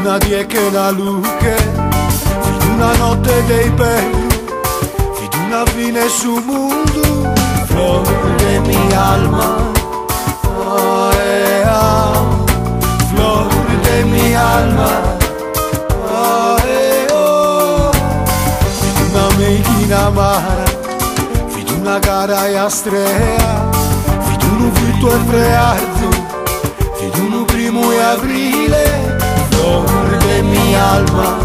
una dieca e una luce, di una notte dei belli, di una fine su mondo, flor de mi alma, oh, flor de mi alma, oh, di una mechina amara, di una gara e astrea, di un fitto e freardo, di un primo e aprile, flor de mi alma,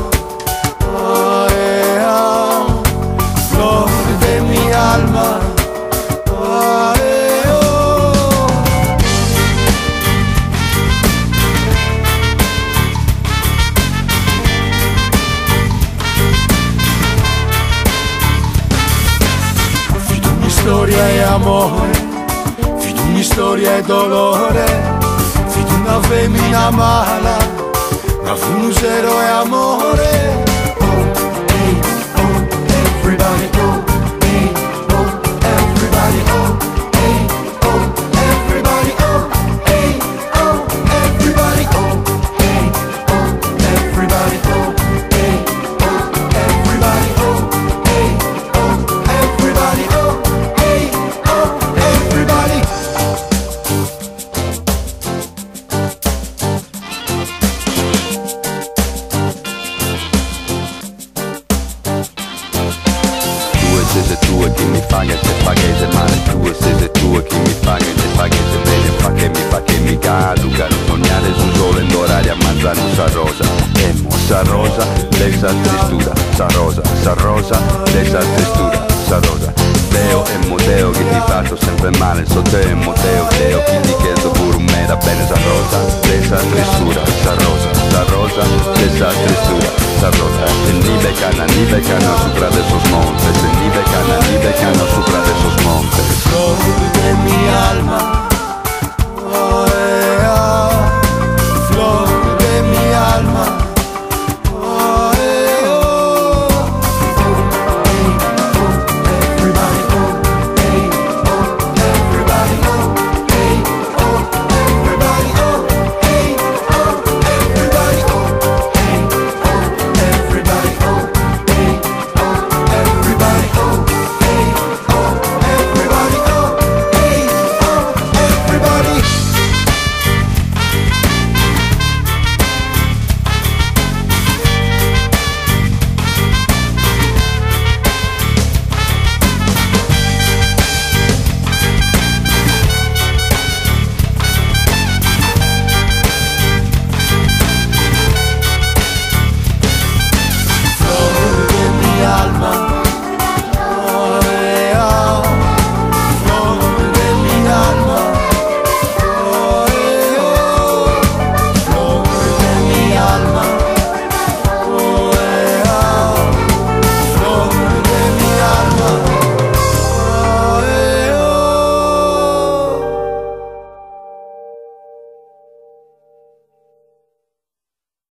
oh, flor de mi alma, oh, Fido una storia e amore, fido una storia e dolore, fido una femmina mala, una funusero e amore. Oh, hey, oh, everybody, oh, hey, oh, everybody, oh, hey, oh, everybody, oh, hey, oh, everybody, oh, hey, oh, everybody, oh, hey, oh, everybody, oh, hey, oh, everybody, oh, hey, oh, everybody. Siete tue che mi fa che te fa che te male tue, siete tue che mi fa che te fa che te bene, fa che mi caduca, sognare su sole in orario a mangiare un sa rosa, e mo sa rosa, lei sa tristura, sa rosa, lei sa tristura, sa rosa. Deo e Modeo che ti faccio sempre male, so te e Modeo, Deo chi ti chiedo pure un mera bene sa rosa, lei sa tristura, sa rosa, lei sa tristura, sa rosa.